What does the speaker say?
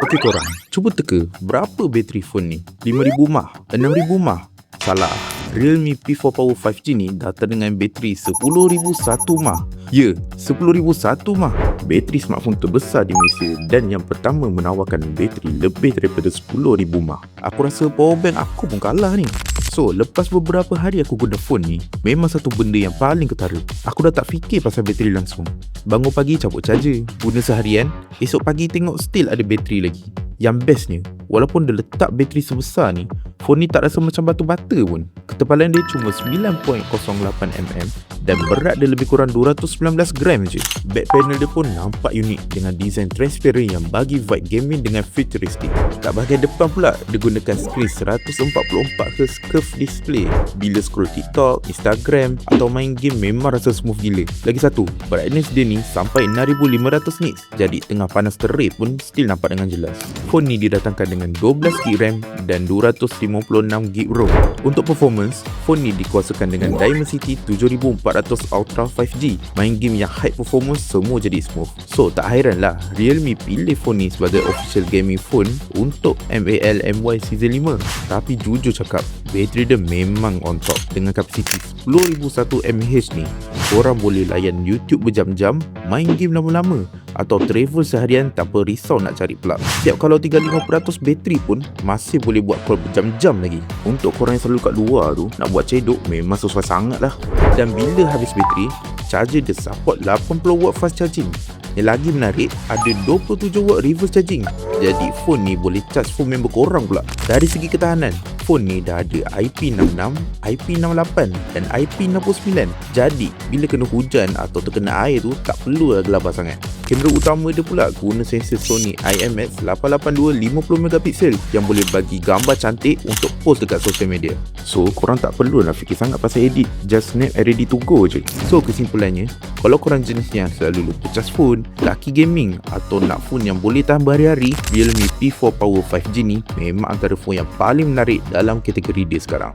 Okey korang, cuba teka berapa bateri phone ni? 5,000 mAh? 6,000 mAh? Salah. Realme P4 Power 5G ni datang dengan bateri 10,001 mAh. Ya, 10,001 mAh. Bateri smartphone terbesar di Malaysia dan yang pertama menawarkan bateri lebih daripada 10,000 mAh. Aku rasa powerbank aku pun kalah ni. So, lepas beberapa hari aku guna phone ni, memang satu benda yang paling ketara. Aku dah tak fikir pasal bateri langsung. Bangun pagi cabut charger, guna seharian, esok pagi tengok still ada bateri lagi. Yang bestnya, walaupun dia letak bateri sebesar ni, phone ni tak rasa macam batu bata pun. Ketebalan dia cuma 9.08mm dan berat dia lebih kurang 219 gram je. Back panel dia pun nampak unik dengan design transparent yang bagi vibe gaming dengan futuristik. Kat bahagian depan pula, dia gunakan skrin 144Hz curved display. Bila scroll TikTok, Instagram atau main game memang rasa smooth gila. Lagi satu, brightness dia ni sampai 6500 nits. Jadi tengah panas terik pun still nampak dengan jelas. Phone ni didatangkan dengan 12GB RAM dan 256GB ROM. Untuk performance, phone ni dikuasakan dengan Dimensity 7400 Ultra 5G. Main game yang high performance semua jadi smooth. So tak hairan lah Realme pilih phone ni sebagai official gaming phone untuk MAL-MY Season 5. Tapi jujur cakap, bateri dia memang on top. Dengan kapasiti 10,001 mAh ni, korang boleh layan YouTube berjam-jam, main game lama-lama atau travel seharian tanpa risau nak cari plug. Siap kalau 35% bateri pun masih boleh buat call berjam-jam lagi. Untuk korang yang selalu kat luar tu, nak buat cedok memang sesuai sangat lah. Dan bila habis bateri, charger dia support 80W fast charging. Yang lagi menarik, ada 27W reverse charging. Jadi phone ni boleh charge phone member korang pula. Dari segi ketahanan, phone ni dah ada IP66, IP68 dan IP69. Jadi bila kena hujan atau terkena air tu, tak perlu lah gelabah sangat. Kamera utama dia pula guna sensor Sony IMX882 50MP yang boleh bagi gambar cantik untuk post dekat social media. So korang tak perlu nak fikir sangat pasal edit, just snap and ready to go je. So kesimpulannya, kalau korang jenis yang selalu lupa charge phone, laki gaming atau nak phone yang boleh tahan berhari-hari, Realme P4 Power 5G ni memang antara phone yang paling menarik dalam kategori dia sekarang.